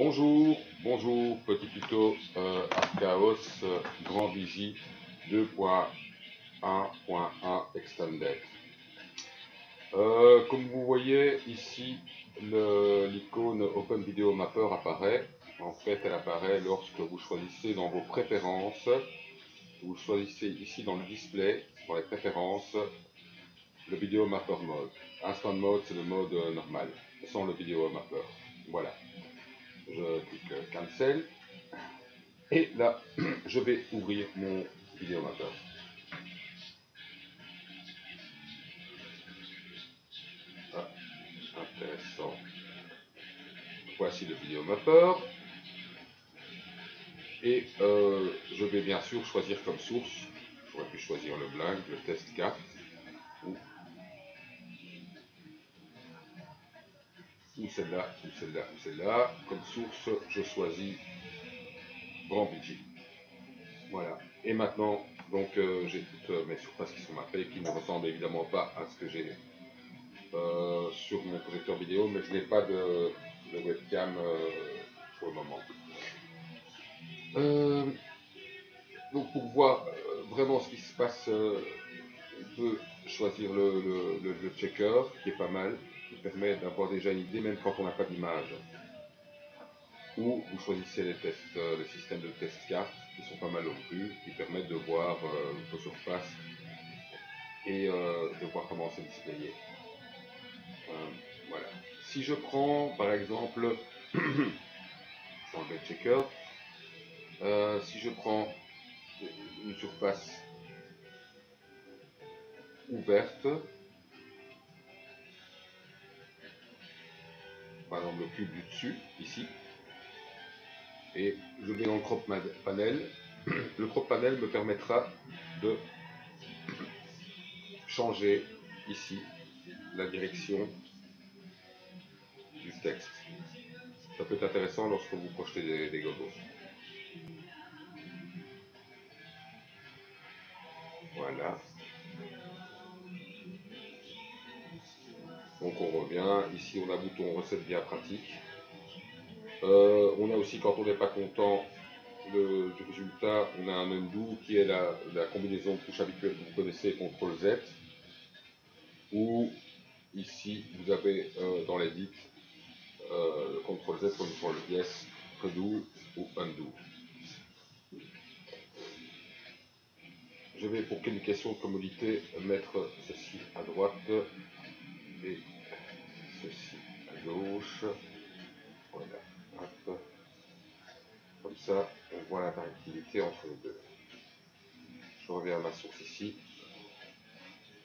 Bonjour, petit tuto Archaos Grand Vigie 2.1.1 Extended. Comme vous voyez ici, l'icône Open Video Mapper apparaît. En fait, elle apparaît lorsque vous choisissez dans vos préférences, vous choisissez ici dans le display, dans les préférences, le Video Mapper Mode. Instant Mode, c'est le mode normal, sans le Video Mapper. Voilà. Je clique Cancel. Et là, je vais ouvrir mon Video Mapper. Ah, intéressant. Voici le Video Mapper. Et je vais bien sûr choisir comme source. J'aurais pu choisir le Blank, le test carte. Ou celle-là, ou celle-là, ou celle-là. Comme source, je choisis Grand Vigie. Voilà. Et maintenant, donc j'ai toutes mes surfaces qui sont mappées, qui ne ressemblent évidemment pas à ce que j'ai sur mon projecteur vidéo, mais je n'ai pas de webcam pour le moment. Donc pour voir vraiment ce qui se passe, on peut choisir le checker, qui est pas mal, qui permet d'avoir déjà une idée même quand on n'a pas d'image. Ou vous choisissez les tests, les systèmes de test cartes qui sont pas mal non plus, qui permettent de voir vos surfaces et de voir comment c'est displayé. Voilà. Si je prends par exemple, je vais enlever le checker, si je prends une surface ouverte, par exemple le cube du dessus, ici, et je vais dans le crop panel, le crop panel me permettra de changer ici la direction du texte. Ça peut être intéressant lorsque vous projetez des gobos. Voilà. Donc on revient, ici on a bouton recette bien pratique. On a aussi, quand on n'est pas content du résultat, on a un undo qui est la combinaison de touches habituelle que vous connaissez, CTRL Z, ou ici vous avez dans l'edit CTRL Z, CTRL yes, redo ou undo. Je vais, pour une question de commodité, mettre ceci à droite et ceci à gauche. Voilà. Hop. Comme ça, on voit l'interactivité entre les deux. Je reviens à ma source ici.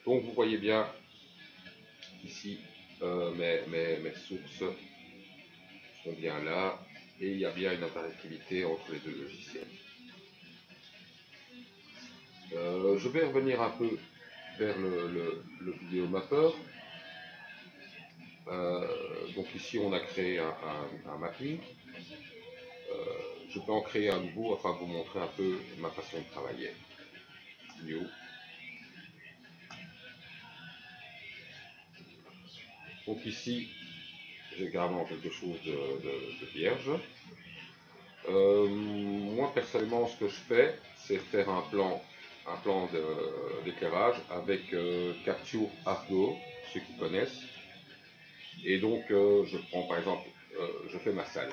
Donc vous voyez bien ici mes sources sont bien là et il y a bien une interactivité entre les deux logiciels. Je vais revenir un peu vers le vidéo mapper. Donc ici on a créé un mapping. Je peux en créer un nouveau afin de vous montrer un peu ma façon de travailler. New. Donc ici j'ai carrément quelque chose de vierge. Moi personnellement ce que je fais, c'est faire un plan d'éclairage avec Capture Argo, ceux qui connaissent. Et donc je prends par exemple, je fais ma salle.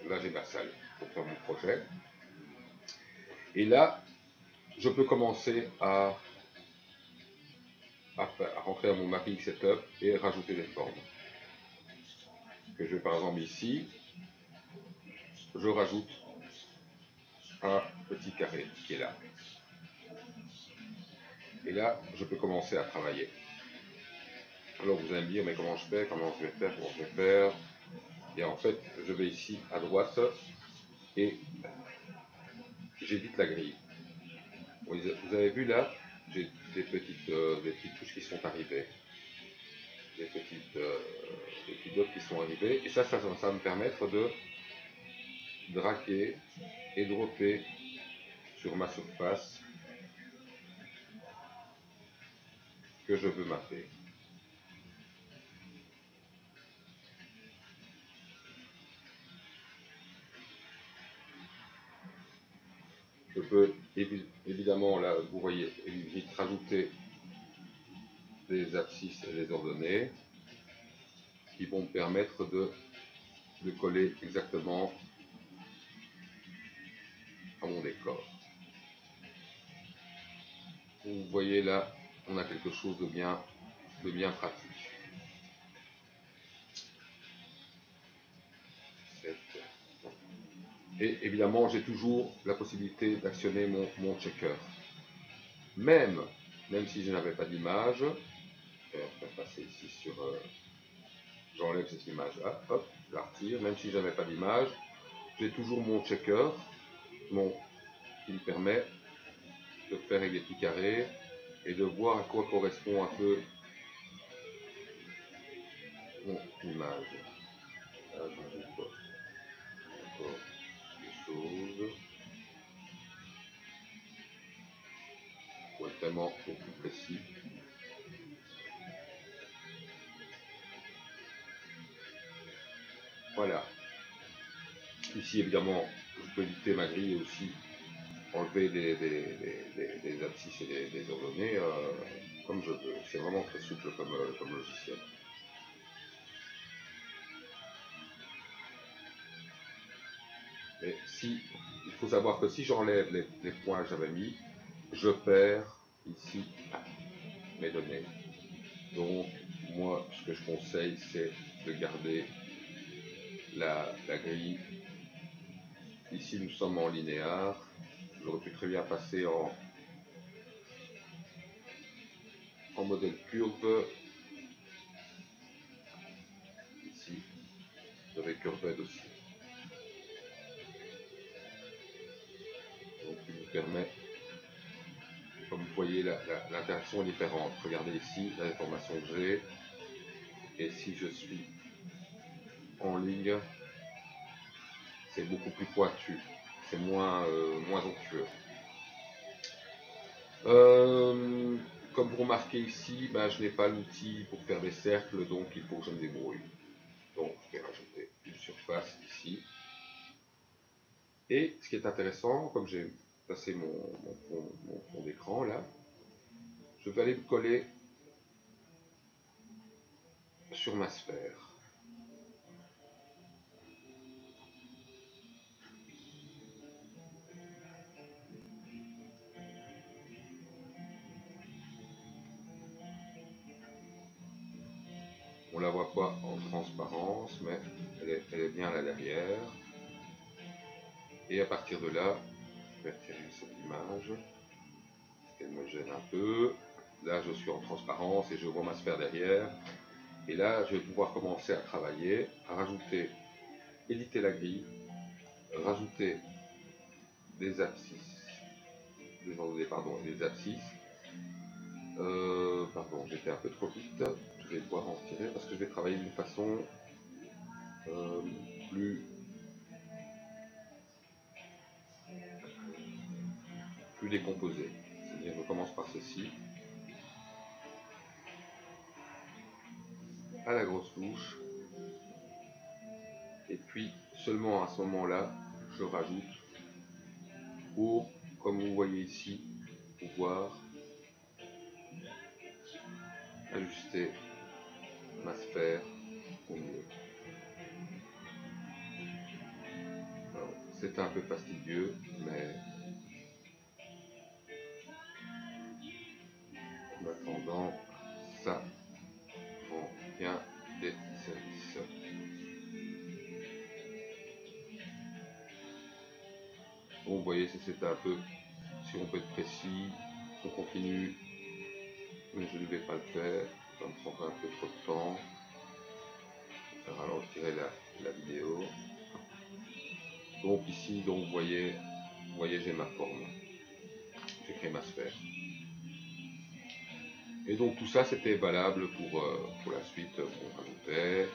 Là j'ai ma salle pour faire mon projet. Et là, je peux commencer à rentrer dans mon mapping setup et rajouter des formes. Que je vais par exemple ici, je rajoute un petit carré qui est là. Et là, je peux commencer à travailler. Alors vous allez me dire, mais comment je fais, comment je vais faire. Et en fait, je vais ici à droite et j'édite la grille. Vous avez vu là, j'ai des petites touches qui sont arrivées. Des petits dots qui sont arrivés. Et ça va me permettre de draguer et dropper sur ma surface que je veux mapper. Je peux évidemment, là, vous voyez, vite rajouter des abscisses et des ordonnées qui vont me permettre de coller exactement à mon décor. Vous voyez là, on a quelque chose de bien pratique. Et évidemment, j'ai toujours la possibilité d'actionner mon checker. Même si je n'avais pas d'image, je vais passer ici sur... j'enlève cette image là, hop, je la retire. Même si je n'avais pas d'image, j'ai toujours mon checker qui me permet de faire avec des petits carrés et de voir à quoi correspond un peu mon image. Là, je rajoute encore des choses pour être vraiment beaucoup plus précis. Voilà. Ici, évidemment, je peux éditer ma grille et aussi enlever des abscisses et des ordonnées comme je veux. C'est vraiment très souple comme logiciel. Mais il faut savoir que si j'enlève les points que j'avais mis, je perds ici mes données. Donc, moi, ce que je conseille, c'est de garder la grille. Ici, nous sommes en linéaire. J'aurais pu très bien passer en modèle courbe. Ici, j'avais curved aussi. Donc, il nous permet, comme vous voyez, l'interaction est différente. Regardez ici l'information que j'ai. Et si je suis en ligne, c'est beaucoup plus pointu. C'est moins onctueux. Comme vous remarquez ici, je n'ai pas l'outil pour faire des cercles, donc il faut que je me débrouille. Donc je vais rajouter une surface ici. Et ce qui est intéressant, comme j'ai placé mon fond d'écran là, je vais aller me coller sur ma sphère. On ne la voit pas en transparence, mais elle est bien là derrière. Et à partir de là, je vais retirer cette image, parce qu'elle me gêne un peu. Là, je suis en transparence et je vois ma sphère derrière. Et là, je vais pouvoir commencer à travailler, à rajouter, éditer la grille, rajouter des abscisses, des abscisses. Pardon, j'étais un peu trop vite. Je vais pouvoir en retirer parce que je vais travailler d'une façon plus décomposée. C'est-à-dire, je commence par ceci, à la grosse touche, et puis seulement à ce moment-là, je rajoute pour, comme vous voyez ici, pouvoir ajuster ma sphère au mieux. C'est un peu fastidieux, mais en attendant, ça rend bien des services. Bon, vous voyez, c'est un peu, si on peut être précis, on continue, mais je ne vais pas le faire, ça me prendra un peu trop de temps. Je vais ralentir la vidéo. Donc ici, donc vous voyez j'ai ma forme. J'ai créé ma sphère. Et donc tout ça, c'était valable pour la suite. On rajoutait.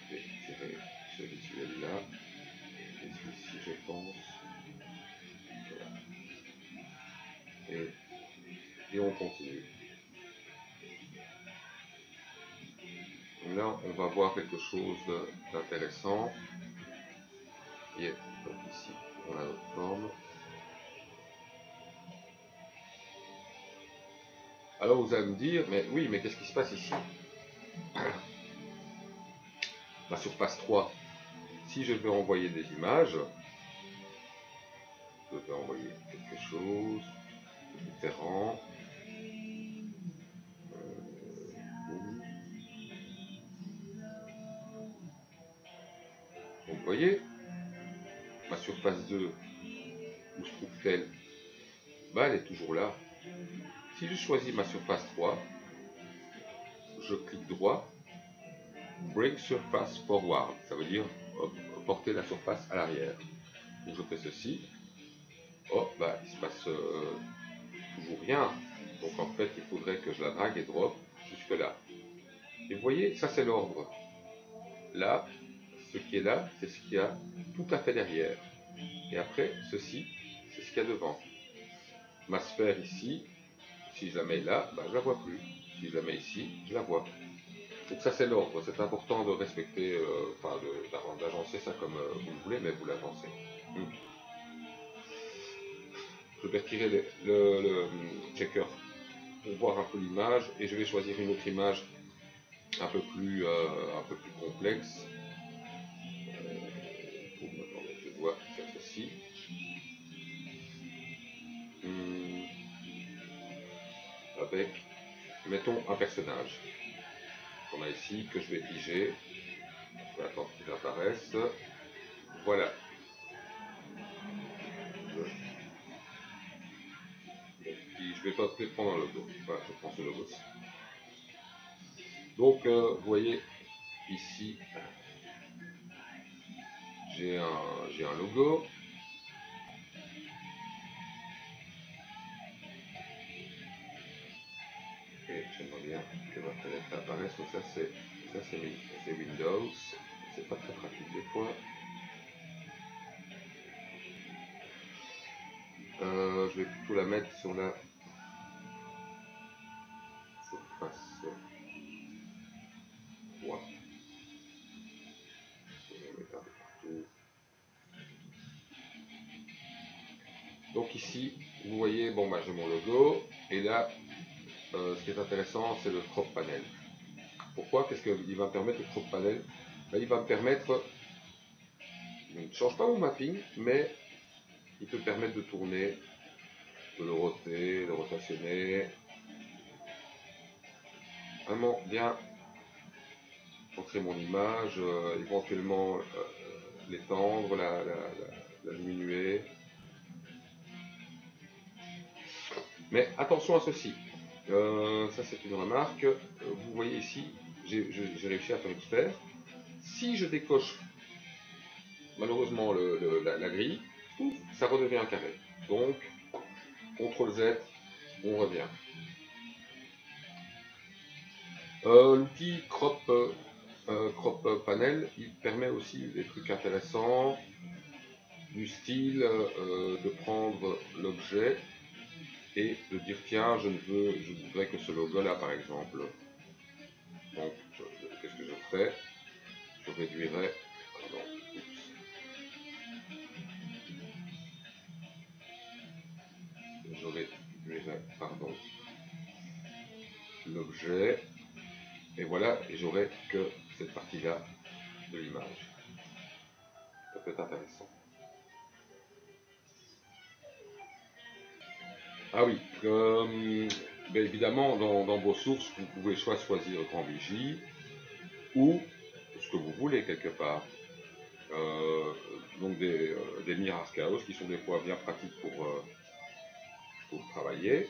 Je vais tirer ce visuel-là. Et celui-ci, je pense. Voilà. Et on continue. Donc là, on va voir quelque chose d'intéressant. Et donc ici, on a notre forme. Alors vous allez me dire, mais oui, mais qu'est-ce qui se passe ici? Ma surface 3, si je vais envoyer des images, je vais envoyer quelque chose de différent. Donc vous voyez, ma surface 2, où se trouve-t-elle? Bah, elle est toujours là. Si je choisis ma surface 3, je clique droit, Bring Surface Forward, ça veut dire porter la surface à l'arrière. Donc je fais ceci, oh, bah, il se passe toujours rien. Donc en fait, il faudrait que je la drague et drop jusque là. Et vous voyez, ça c'est l'ordre. Là, ce qui est là, c'est ce qu'il y a tout à fait derrière. Et après, ceci, c'est ce qu'il y a devant. Ma sphère ici, si je la mets là, bah, je la vois plus. Si je la mets ici, je la vois. Donc ça c'est l'ordre, c'est important de respecter, enfin d'agencer ça comme vous le voulez, mais vous l'agencez. Je vais retirer le checker pour voir un peu l'image et je vais choisir une autre image un peu plus complexe. Je dois faire ceci. Avec, mettons, un personnage qu'on a ici, que je vais figer. Je vais attendre qu'il apparaisse. Voilà. Je vais pas peut-être prendre un logo. Voilà, je prends ce logo-ci. Donc, vous voyez, ici, j'ai un logo. Et j'aimerais bien que ma fenêtre apparaisse. Donc ça c'est Windows. C'est pas très pratique des fois. Je vais plutôt la mettre sur la surface 3. Je vais mettre un peu partout. Donc ici, vous voyez, bon bah j'ai mon logo. Et là, ce qui est intéressant, c'est le crop panel. Pourquoi? Qu'est-ce qu'il va me permettre le crop panel? Ben, il va me permettre, il ne change pas mon mapping, mais il peut permettre de tourner, de le roter, de rotationner. Vraiment bien centrer mon image, éventuellement l'étendre, la diminuer. Mais attention à ceci, ça c'est une remarque, vous voyez ici, j'ai réussi à faire une sphère. Si je décoche malheureusement la grille, pouf, ça redevient un carré. Donc, CTRL Z, on revient. L'outil crop panel, il permet aussi des trucs intéressants, du style de prendre l'objet et de dire tiens, je voudrais que ce logo là par exemple. Donc qu'est-ce que je ferais? Je réduirais, pardon, je réduirais, pardon, l'objet, et voilà, et j'aurais que cette partie là de l'image. Ça peut être intéressant. Ah oui, ben évidemment, dans vos sources, vous pouvez soit choisir Grand Vigie ou ce que vous voulez quelque part. Donc des Mirror Chaos qui sont des fois bien pratiques pour travailler.